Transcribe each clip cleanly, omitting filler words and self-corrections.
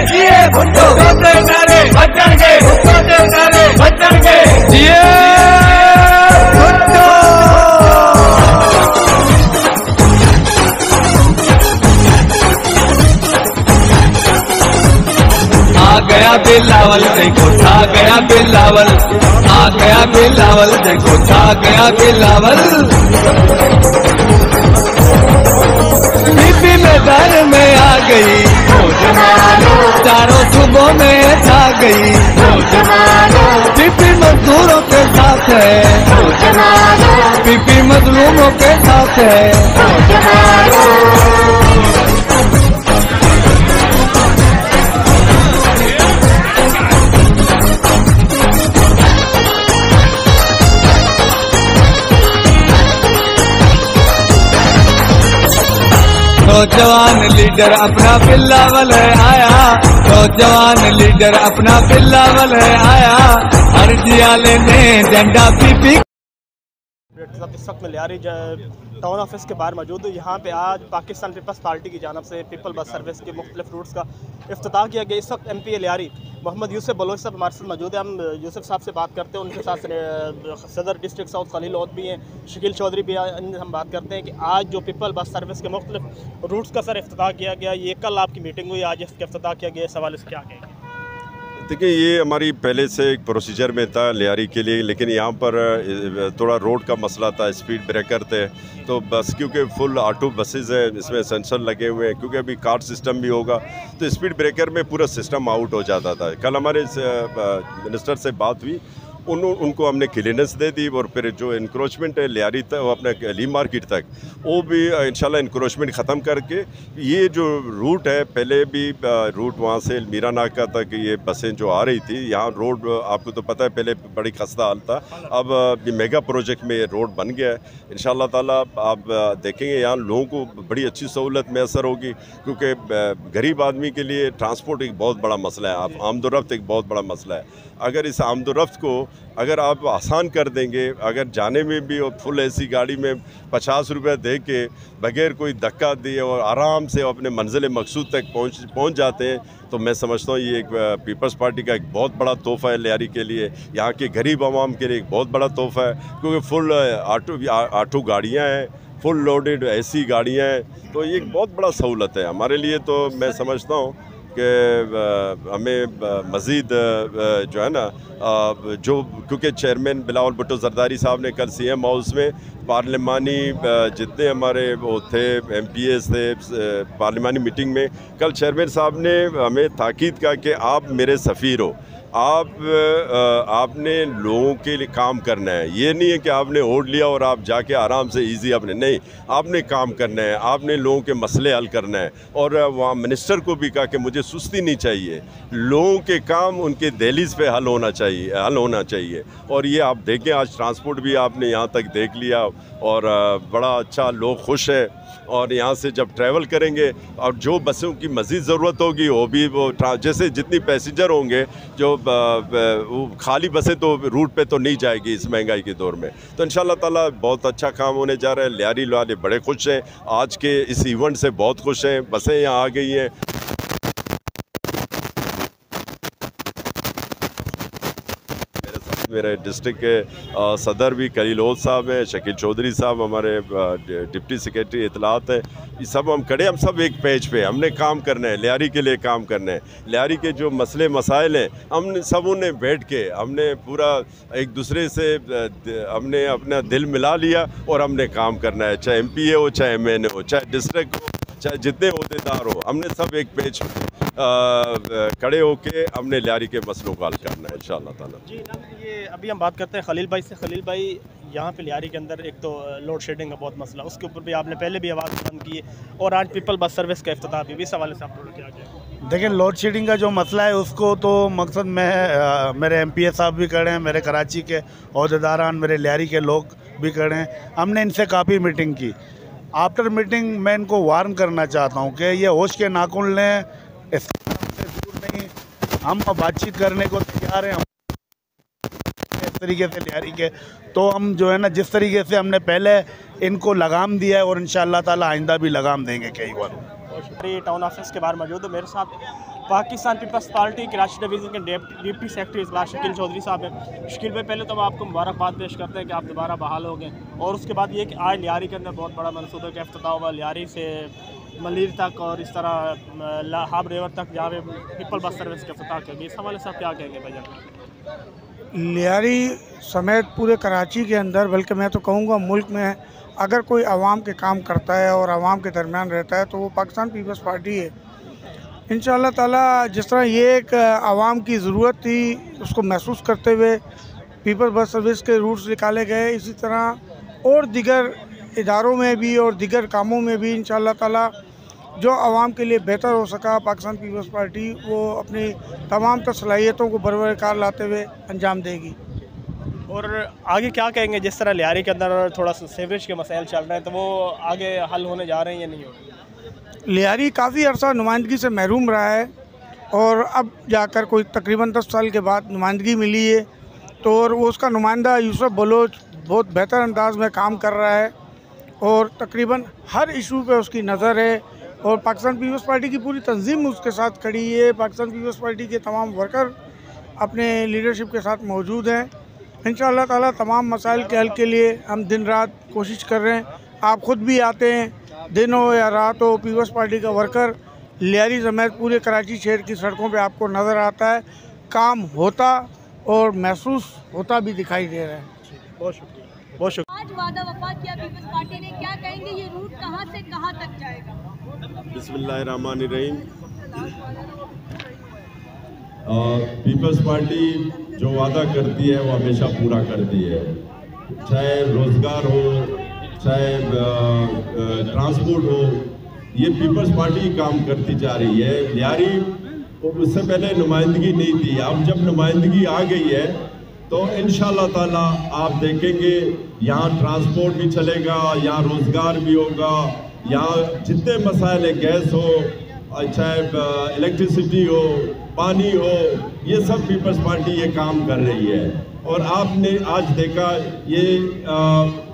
जिए भुट्टो तोते नारे बचणगे तोते नारे बचणगे जिए भुट्टो। आ गया बिलावल देखो छा गया बिलावल, आ गया बिलावल देखो छा गया बिलावल। बीबी मैदान में आ गई चारों सुबह में छा गई। बीबी मजदूरों के साथ है, बीबी मजलूमों के साथ है। नौजवान लीडर अपना बिलावल है आया, नौजवान लीडर अपना बिलावल है आया। अर्जिया लेने झंडा पीपी। इस वक्त में लियारी टाउन ऑफिस के बाहर मौजूद हूँ। यहाँ पे आज पाकिस्तान पीपल्स पार्टी की जानब से पीपल बस सर्विस के मुख्तलिफ रूट्स का इफ्तिताह किया गया। इस वक्त MP लियारी मोहम्मद यूसुफ बलोच साहब हमारे साथ मौजूद है। हम यूसुफ साहब से बात करते हैं, उनके साथ सदर डिस्ट्रिक्ट साउथ खलील औद भी हैं, शकील चौधरी भी हैं। हम बात करते हैं कि आज जो पीपल बस सर्विस के मुख्तलिफ रूट्स का सर इफ्तिताह किया गया, ये कल आपकी मीटिंग हुई, आज इसका इफ्तिताह किया गया, इस हवाले से क्या कहेंगे? देखिए, ये हमारी पहले से एक प्रोसीजर में था लियारी के लिए, लेकिन यहाँ पर थोड़ा रोड का मसला था, स्पीड ब्रेकर थे, तो बस क्योंकि फुल ऑटो बसेस है, इसमें सेंसर लगे हुए हैं, क्योंकि अभी कार्ड सिस्टम भी होगा तो स्पीड ब्रेकर में पूरा सिस्टम आउट हो जाता था। कल हमारे मिनिस्टर से बात हुई, उनको हमने क्लीयरेंस दे दी, और फिर जो इंक्रोचमेंट है लियारी तक अपने ली मार्केट तक, वो भी इंशाल्लाह इंक्रोचमेंट ख़त्म करके ये जो रूट है, पहले भी रूट वहाँ से मीरा नाका तक ये बसें जो आ रही थी, यहाँ रोड आपको तो पता है पहले बड़ी खस्ता हाल था, अब मेगा प्रोजेक्ट में ये रोड बन गया है। इंशाल्लाह ताला आप देखेंगे यहाँ लोगों को बड़ी अच्छी सहूलत मैसर होगी, क्योंकि गरीब आदमी के लिए ट्रांसपोर्ट एक बहुत बड़ा मसला है, आप आमदोरफ्त एक बहुत बड़ा मसला है। अगर इस आमदोरफ्त को अगर आप आसान कर देंगे, अगर जाने में भी फुल AC गाड़ी में 50 रुपये दे के बगैर कोई धक्का दिए और आराम से अपने मंजिल मकसूद तक पहुँच जाते हैं, तो मैं समझता हूँ ये एक पीपल्स पार्टी का एक बहुत बड़ा तोहफ़ा है लियारी के लिए, यहाँ के गरीब आवाम के लिए एक बहुत बड़ा तोहफ़ा है, क्योंकि फुल ऑटो गाड़ियाँ हैं, फुल लोडेड AC गाड़ियाँ हैं, तो ये एक बहुत बड़ा सहूलत है हमारे लिए। तो मैं समझता हूँ कि हमें मज़ीद जो है ना जो, क्योंकि चेयरमैन बिलावल भुट्टो जरदारी साहब ने कल CM हाउस में पार्लिमानी जितने हमारे वो थे MPs थे पार्लिमानी मीटिंग में, कल चेयरमैन साहब ने हमें ताकीद किया कि आप मेरे सफ़ीर हो, आपने लोगों के लिए काम करना है। ये नहीं है कि आपने वोट लिया और आप जाके आराम से इजी अपने, नहीं, आपने काम करना है, आपने लोगों के मसले हल करना है। और वहाँ मिनिस्टर को भी कहा कि मुझे सुस्ती नहीं चाहिए, लोगों के काम उनके दहलीज पे हल होना चाहिए। और ये आप देखें, आज ट्रांसपोर्ट भी आपने यहाँ तक देख लिया, और बड़ा अच्छा, लोग खुश है। और यहाँ से जब ट्रैवल करेंगे, और जो बसों की मज़ीद ज़रूरत होगी वो भी जैसे जितनी पैसेंजर होंगे, जो वो खाली बसें तो रूट पे तो नहीं जाएगी इस महंगाई के दौर में। तो इंशाल्लाह ताला बहुत अच्छा काम होने जा रहा है। लियारी वाले बड़े खुश हैं, आज के इस इवेंट से बहुत खुश हैं, बसें यहाँ आ गई हैं। मेरे डिस्ट्रिक्ट के सदर भी खलील औद साहब हैं, शकील चौधरी साहब हमारे डिप्टी सेक्रेटरी इतलात हैं, ये सब हम खड़े, हम सब एक पेज पे, हमने काम करना है, लियारी के लिए काम करना है। लियारी के जो मसले मसाइल हैं, हमने सबों ने बैठ के, हमने पूरा एक दूसरे से हमने अपना दिल मिला लिया और हमने काम करना है, चाहे MPA हो, चाहे MNA हो, चाहे डिस्ट्रिक्ट हो, चाहे जितने अहदेदार हो, हमने सब एक पेज खड़े होके हमने लियारी के मसलों को हल करना है इंशाअल्लाह ताला। जी, ये अभी हम बात करते हैं खलील भाई से। खलील भाई, यहाँ पे लियारी के अंदर एक तो लोड शेडिंग का बहुत मसला, उसके ऊपर भी आपने पहले भी आवाज़ बुलंद की है, और आज पीपल बस सर्विस का इफ्तिताह भी, इस हवाले से आप थोड़ा क्या कहें? देखिए, लोड शेडिंग का जो मसला है उसको तो मकसद में मेरे MPA साहब भी खड़े हैं, मेरे कराची के अहदेदारान, मेरे लियारी के लोग भी खड़े हैं, हमने इनसे काफ़ी मीटिंग की। आफ्टर मीटिंग मैं इनको वार्न करना चाहता हूँ कि ये होश के नाखून लें, इससे दूर नहीं, हम बातचीत करने को तैयार हैं। इस तरीके से लियारी के, तो हम जो है ना, जिस तरीके से हमने पहले इनको लगाम दिया है और इंशाअल्लाह ताला आइंदा भी लगाम देंगे कई बार। टाउन ऑफिस के बाहर मौजूद है, मेरे साथ Pakistan peoples party Karachi division के डिप्टी सेक्रेटरी इजलास शकील चौधरी साहब हैं। शकील भाई, पहले तो हम आपको मुबारकबाद पेश करते हैं कि आप दोबारा बहाल हो गए, और उसके बाद ये कि आज लियारी के अंदर बहुत बड़ा मनसूबे का इफ्तिताह हुआ, लियारी से मलीर तक और इस तरह हाब रिवर तक जहाँ पे पीपल बस सर्विस का इफ्तिताह किया गया। इस हवाले से आप क्या कहेंगे भाईजान? लियारी समेत पूरे कराची के अंदर, बल्कि मैं तो कहूँगा मुल्क में, अगर कोई आवाम के काम करता है और आवाम के दरमियान रहता है तो वो पाकिस्तान पीपल्स पार्टी है। इंशाअल्लाह ताला जिस तरह ये एक आवाम की ज़रूरत थी उसको महसूस करते हुए पीपल्स बस सर्विस के रूट्स निकाले गए, इसी तरह और दिगर इदारों में भी और दिगर कामों में भी इंशाअल्लाह ताला जो आवाम के लिए बेहतर हो सका, पाकिस्तान पीपल्स पार्टी वो अपनी तमाम तर सलाहियतों को बरकरार लाते हुए अंजाम देगी। और आगे क्या कहेंगे? जिस तरह लियारी के अंदर थोड़ा सा सीवरेज के मसाइल चल रहे हैं, तो वो आगे हल होने जा रहे हैं या नहीं हो रहे? लियारी काफ़ी अर्सा नुमाइंदगी से महरूम रहा है और अब जाकर कोई तकरीबन 10 साल के बाद नुमाइंदगी मिली है, तो और वो उसका नुमाइंदा यूसुफ बलोच बहुत बेहतर अंदाज में काम कर रहा है और तकरीबन हर इशू पे उसकी नज़र है, और पाकिस्तान पीपल्स पार्टी की पूरी तंजीम उसके साथ खड़ी है। पाकिस्तान पीपल्स पार्टी के तमाम वर्कर अपने लीडरशिप के साथ मौजूद हैं। इंशाअल्लाह ताला तमाम मसाइल के हल के लिए हम दिन रात कोशिश कर रहे हैं। आप ख़ुद भी आते हैं, दिन हो या रात हो, पीपल्स पार्टी का वर्कर लियारी समेत पूरे कराची शहर की सड़कों पे आपको नज़र आता है। काम होता और महसूस होता भी दिखाई दे रहा है। बहुत शुक्रिया, बहुत शुक्रिया। आज वादा वफा किया पीपल्स पार्टी ने, क्या कहेंगे ये रूट कहाँ से कहाँ तक जाएगा? बिस्मिल्लाहिर्रहमानिर्रहीम। पीपल्स पार्टी जो वादा करती है वो हमेशा पूरा करती है, चाहे रोज़गार हो, चाहे ट्रांसपोर्ट हो, ये पीपल्स पार्टी काम करती जा रही है। लियारी उससे पहले नुमाइंदगी नहीं थी, अब जब नुमाइंदगी आ गई है तो इंशाअल्लाह ताला आप देखेंगे यहाँ ट्रांसपोर्ट भी चलेगा, यहाँ रोज़गार भी होगा, यहाँ जितने मसाइल है, गैस हो, चाहे इलेक्ट्रिसिटी हो, पानी हो, ये सब पीपल्स पार्टी ये काम कर रही है। और आपने आज देखा ये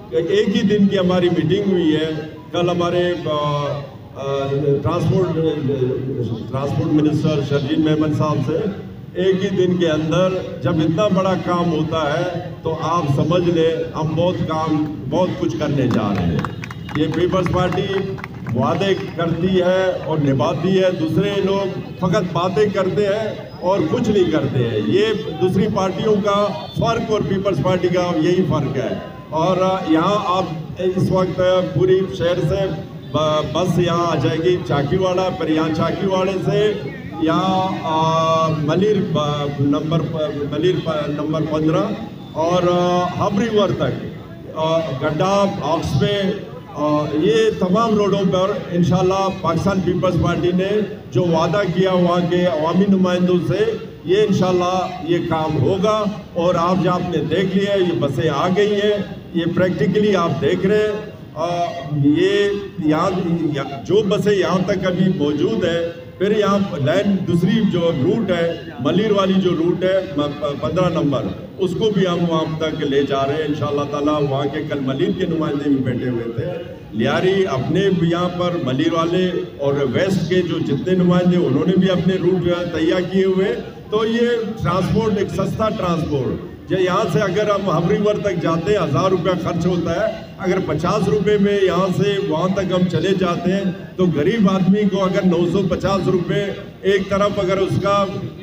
एक ही दिन की हमारी मीटिंग हुई है। कल हमारे ट्रांसपोर्ट मिनिस्टर शर्जील मेमन साहब से एक ही दिन के अंदर जब इतना बड़ा काम होता है तो आप समझ लें हम बहुत कुछ करने जा रहे हैं। ये पीपल्स पार्टी वादे करती है और निभाती है, दूसरे लोग फकत बातें करते हैं और कुछ नहीं करते हैं। ये दूसरी पार्टियों का फ़र्क और पीपल्स पार्टी का यही फ़र्क है। और यहाँ आप इस वक्त पूरी शहर से बस यहाँ आ जाएगी चाकीवाड़ा, फिर यहाँ चाकीवाड़े से यहाँ मलीर नंबर 15 और हब रिवर तक, गड्ढा ऑक्स पे, ये तमाम रोडों पर इंशाल्लाह पाकिस्तान पीपल्स पार्टी ने जो वादा किया वहाँ के अवामी नुमाइंदों से, ये इंशाल्लाह ये काम होगा। और आप जो आपने देख लिया ये बसें आ गई हैं, ये प्रैक्टिकली आप देख रहे हैं। ये यहाँ जो बसें यहाँ तक अभी मौजूद है, फिर यहाँ लाइन दूसरी जो रूट है, मलीर वाली जो रूट है 15 नंबर, उसको भी हम वहाँ तक ले जा रहे हैं इंशाअल्लाह ताला। वहाँ के कल मलीर के नुमाइंदे भी बैठे हुए थे। लियारी अपने यहाँ पर मलीर वाले और वेस्ट के जो जितने नुमाइंदे उन्होंने भी अपने रूट तैयार किए हुए। तो ये ट्रांसपोर्ट एक सस्ता ट्रांसपोर्ट, जो यहाँ से अगर हम हब रिवर तक जाते हैं 1000 रुपया खर्च होता है, अगर 50 रुपये में यहाँ से वहाँ तक हम चले जाते हैं तो गरीब आदमी को अगर 950 रुपये एक तरफ अगर उसका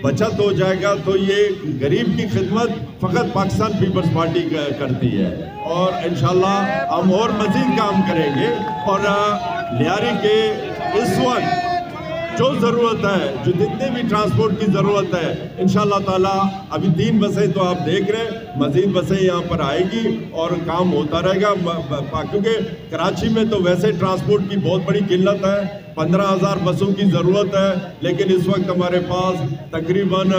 बचत हो जाएगा तो ये गरीब की खिदमत फ़कत पाकिस्तान पीपल्स पार्टी करती है। और इंशाल्लाह हम और मज़ीद काम करेंगे। और लियारी के इस वक्त जो ज़रूरत है, जो जितने भी ट्रांसपोर्ट की ज़रूरत है, इंशाअल्लाह ताला अभी 3 बसें तो आप देख रहे हैं, मज़ीद बसें यहाँ पर आएगी और काम होता रहेगा। क्योंकि कराची में तो वैसे ट्रांसपोर्ट की बहुत बड़ी किल्लत है, 15,000 बसों की ज़रूरत है, लेकिन इस वक्त हमारे पास तकरीबन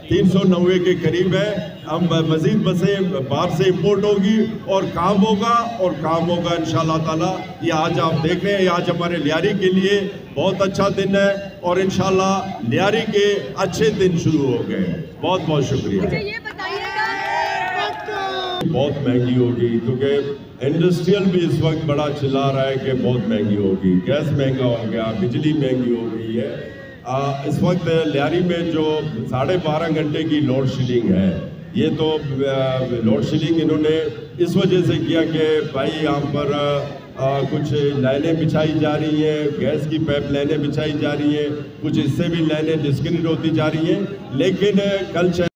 390 के करीब है। हम मज़ीद बसें बाहर से इंपोर्ट होगी और काम होगा इंशाअल्लाह ताला। ये आज आप देख रहे हैं, आज हमारे लियारी के लिए बहुत अच्छा दिन है और इंशाअल्लाह लियारी के अच्छे दिन शुरू हो गए। बहुत बहुत शुक्रिया। मुझे ये बताइएगा, बहुत महंगी होगी क्योंकि इंडस्ट्रियल भी इस वक्त बड़ा चिल्ला रहा है कि बहुत महंगी होगी। गैस महंगा हो गया, बिजली महंगी हो गई है। इस वक्त लियारी में जो 12.5 घंटे की लोड शेडिंग है, ये तो लोड शेडिंग इन्होंने इस वजह से किया कि भाई यहाँ पर कुछ लाइनें बिछाई जा रही हैं, गैस की पाइप लाइनें बिछाई जा रही हैं, कुछ इससे भी लाइनें डिस्कनेक्ट होती जा रही हैं। लेकिन कल